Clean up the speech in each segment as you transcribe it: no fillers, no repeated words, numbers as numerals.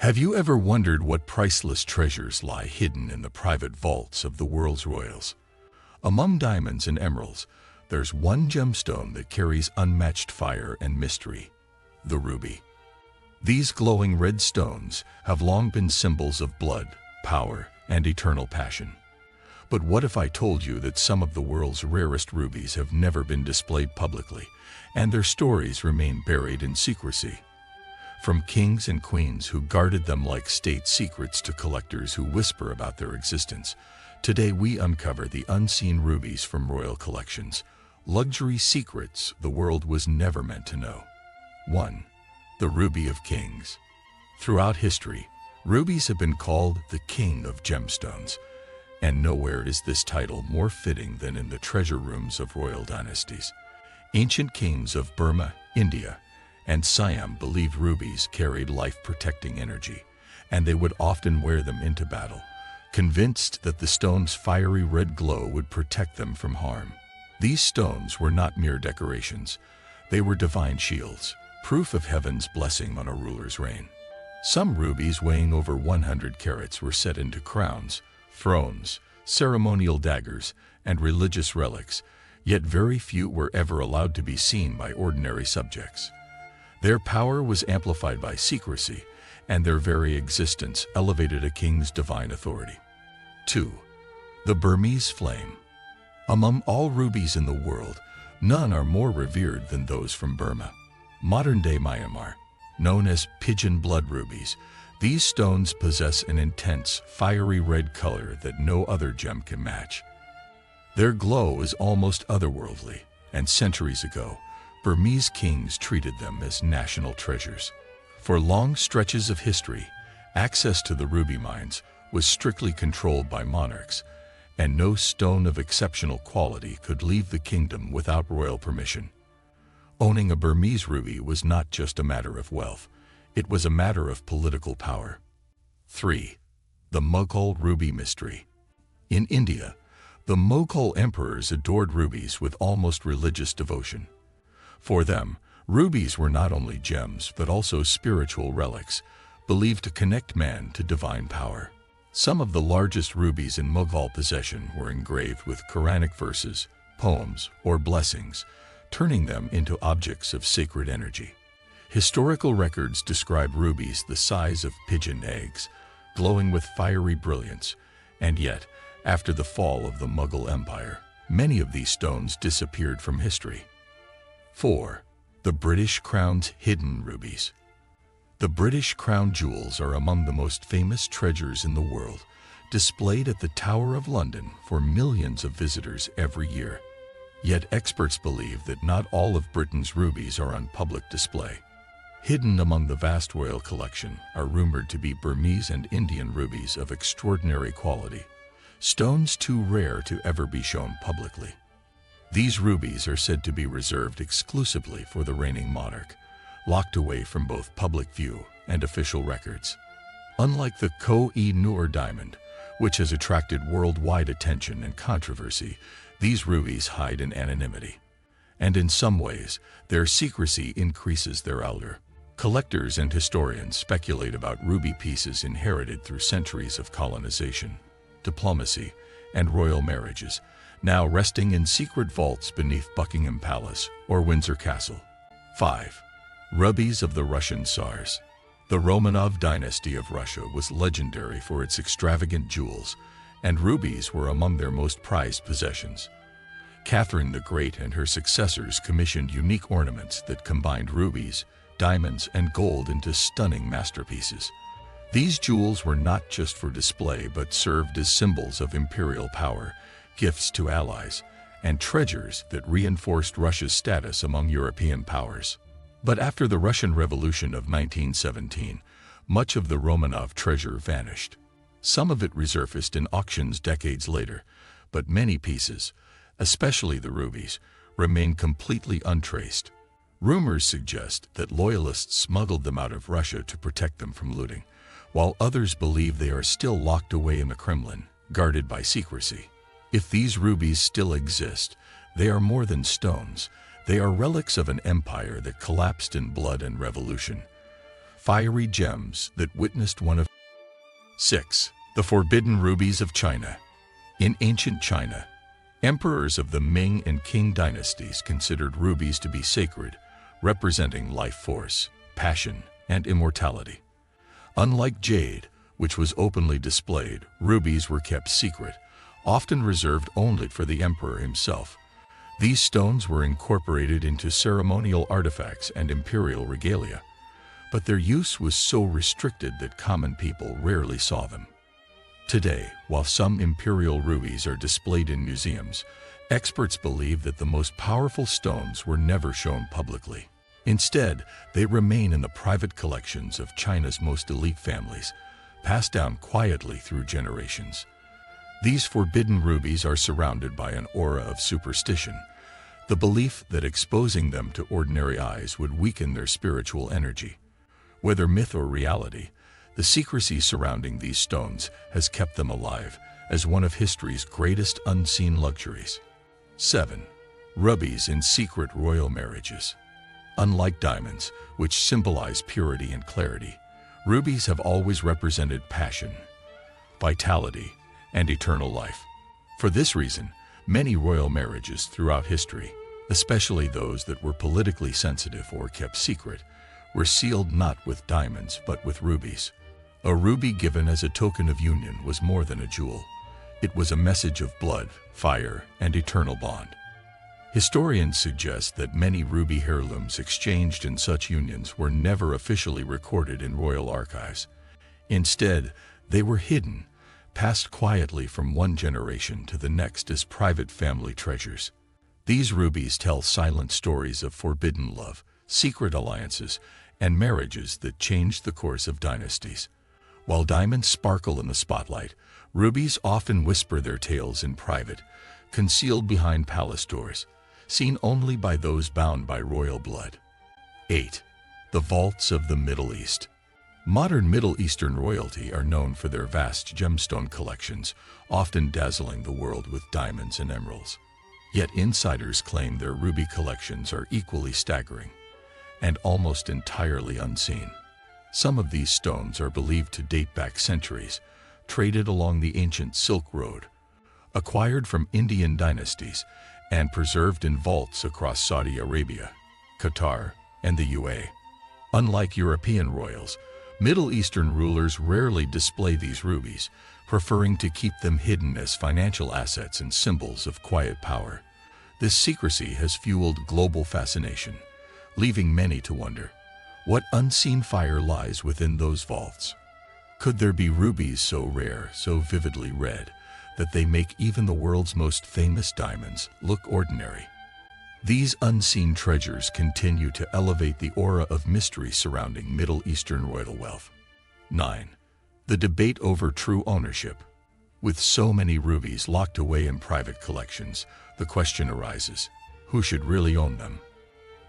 Have you ever wondered what priceless treasures lie hidden in the private vaults of the world's royals? Among diamonds and emeralds, there's one gemstone that carries unmatched fire and mystery: the ruby. These glowing red stones have long been symbols of blood, power, and eternal passion. But what if I told you that some of the world's rarest rubies have never been displayed publicly, and their stories remain buried in secrecy? From kings and queens who guarded them like state secrets to collectors who whisper about their existence, today we uncover the unseen rubies from royal collections, luxury secrets the world was never meant to know. 1. The Ruby of Kings. Throughout history, rubies have been called the king of gemstones, and nowhere is this title more fitting than in the treasure rooms of royal dynasties. Ancient kings of Burma, India, and Siam believed rubies carried life-protecting energy, and they would often wear them into battle, convinced that the stone's fiery red glow would protect them from harm. These stones were not mere decorations. They were divine shields, proof of heaven's blessing on a ruler's reign. Some rubies weighing over 100 carats were set into crowns, thrones, ceremonial daggers, and religious relics, yet very few were ever allowed to be seen by ordinary subjects. Their power was amplified by secrecy, and their very existence elevated a king's divine authority. 2. The Burmese Flame. Among all rubies in the world, none are more revered than those from Burma. Modern-day Myanmar, known as pigeon blood rubies, these stones possess an intense, fiery red color that no other gem can match. Their glow is almost otherworldly, and centuries ago, Burmese kings treated them as national treasures. For long stretches of history, access to the ruby mines was strictly controlled by monarchs, and no stone of exceptional quality could leave the kingdom without royal permission. Owning a Burmese ruby was not just a matter of wealth, it was a matter of political power. 3. The Mughal Ruby Mystery. In India, the Mughal emperors adored rubies with almost religious devotion. For them, rubies were not only gems but also spiritual relics, believed to connect man to divine power. Some of the largest rubies in Mughal possession were engraved with Quranic verses, poems, or blessings, turning them into objects of sacred energy. Historical records describe rubies the size of pigeon eggs, glowing with fiery brilliance, and yet, after the fall of the Mughal Empire, many of these stones disappeared from history. 4. The British Crown's Hidden Rubies. The British Crown jewels are among the most famous treasures in the world, displayed at the Tower of London for millions of visitors every year. Yet experts believe that not all of Britain's rubies are on public display. Hidden among the vast royal collection are rumored to be Burmese and Indian rubies of extraordinary quality, stones too rare to ever be shown publicly. These rubies are said to be reserved exclusively for the reigning monarch, locked away from both public view and official records. Unlike the Koh-i-Noor diamond, which has attracted worldwide attention and controversy, these rubies hide in anonymity. And in some ways, their secrecy increases their allure. Collectors and historians speculate about ruby pieces inherited through centuries of colonization, diplomacy, and royal marriages, now resting in secret vaults beneath Buckingham Palace or Windsor Castle. 5. Rubies of the Russian Tsars. The Romanov dynasty of Russia was legendary for its extravagant jewels, and rubies were among their most prized possessions. Catherine the Great and her successors commissioned unique ornaments that combined rubies, diamonds, and gold into stunning masterpieces. These jewels were not just for display but served as symbols of imperial power, gifts to allies, and treasures that reinforced Russia's status among European powers. But after the Russian Revolution of 1917, much of the Romanov treasure vanished. Some of it resurfaced in auctions decades later, but many pieces, especially the rubies, remain completely untraced. Rumors suggest that loyalists smuggled them out of Russia to protect them from looting, while others believe they are still locked away in the Kremlin, guarded by secrecy. If these rubies still exist, they are more than stones. They are relics of an empire that collapsed in blood and revolution. fiery gems that witnessed one of 6. The forbidden rubies of China. In ancient China, emperors of the Ming and Qing dynasties considered rubies to be sacred, representing life force, passion, and immortality. Unlike jade, which was openly displayed, rubies were kept secret, often reserved only for the emperor himself. These stones were incorporated into ceremonial artifacts and imperial regalia, but their use was so restricted that common people rarely saw them. Today, while some imperial rubies are displayed in museums, experts believe that the most powerful stones were never shown publicly. Instead, they remain in the private collections of China's most elite families, passed down quietly through generations. These forbidden rubies are surrounded by an aura of superstition, the belief that exposing them to ordinary eyes would weaken their spiritual energy. Whether myth or reality, the secrecy surrounding these stones has kept them alive as one of history's greatest unseen luxuries. 7. Rubies in secret royal marriages. Unlike diamonds, which symbolize purity and clarity, rubies have always represented passion, vitality, and eternal life. For this reason, many royal marriages throughout history, especially those that were politically sensitive or kept secret, were sealed not with diamonds but with rubies. A ruby given as a token of union was more than a jewel. It was a message of blood, fire, and eternal bond. Historians suggest that many ruby heirlooms exchanged in such unions were never officially recorded in royal archives. Instead, they were hidden, passed quietly from one generation to the next as private family treasures. These rubies tell silent stories of forbidden love, secret alliances, and marriages that changed the course of dynasties. While diamonds sparkle in the spotlight, rubies often whisper their tales in private, concealed behind palace doors, seen only by those bound by royal blood. 8. The vaults of the Middle East. Modern Middle Eastern royalty are known for their vast gemstone collections, often dazzling the world with diamonds and emeralds. Yet insiders claim their ruby collections are equally staggering and almost entirely unseen. Some of these stones are believed to date back centuries, traded along the ancient Silk Road, acquired from Indian dynasties, and preserved in vaults across Saudi Arabia, Qatar, and the UAE. Unlike European royals, Middle Eastern rulers rarely display these rubies, preferring to keep them hidden as financial assets and symbols of quiet power. This secrecy has fueled global fascination, leaving many to wonder, what unseen fire lies within those vaults? Could there be rubies so rare, so vividly red, that they make even the world's most famous diamonds look ordinary? These unseen treasures continue to elevate the aura of mystery surrounding Middle Eastern royal wealth. 9. The debate over true ownership. With so many rubies locked away in private collections, the question arises, who should really own them?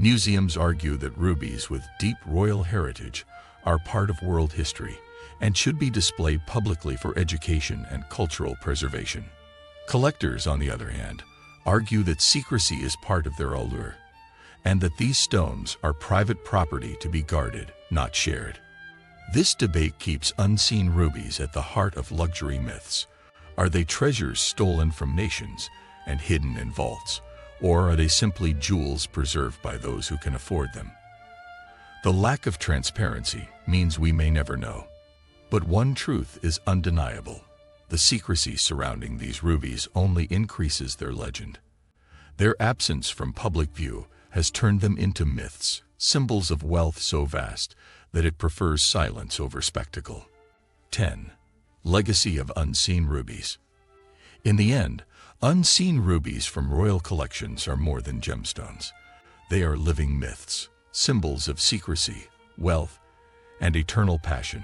Museums argue that rubies with deep royal heritage are part of world history and should be displayed publicly for education and cultural preservation. Collectors, on the other hand, argue that secrecy is part of their allure, and that these stones are private property to be guarded, not shared. This debate keeps unseen rubies at the heart of luxury myths. Are they treasures stolen from nations and hidden in vaults, or are they simply jewels preserved by those who can afford them? The lack of transparency means we may never know. But one truth is undeniable. The secrecy surrounding these rubies only increases their legend. Their absence from public view has turned them into myths, symbols of wealth so vast that it prefers silence over spectacle. 10. Legacy of unseen rubies. In the end, unseen rubies from royal collections are more than gemstones. They are living myths, symbols of secrecy, wealth, and eternal passion.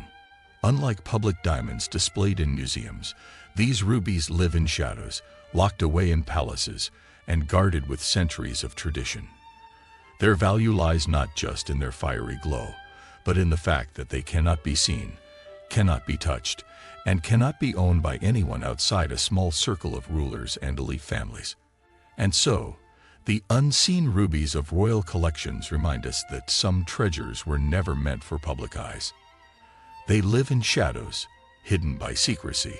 Unlike public diamonds displayed in museums, these rubies live in shadows, locked away in palaces, and guarded with centuries of tradition. Their value lies not just in their fiery glow, but in the fact that they cannot be seen, cannot be touched, and cannot be owned by anyone outside a small circle of rulers and elite families. And so, The unseen rubies of royal collections remind us that some treasures were never meant for public eyes. They live in shadows, hidden by secrecy,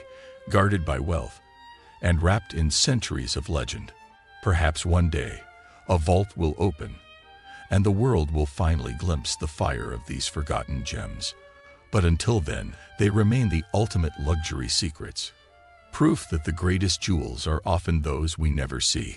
guarded by wealth, and wrapped in centuries of legend. Perhaps one day, a vault will open, and the world will finally glimpse the fire of these forgotten gems. But until then, they remain the ultimate luxury secrets, proof that the greatest jewels are often those we never see.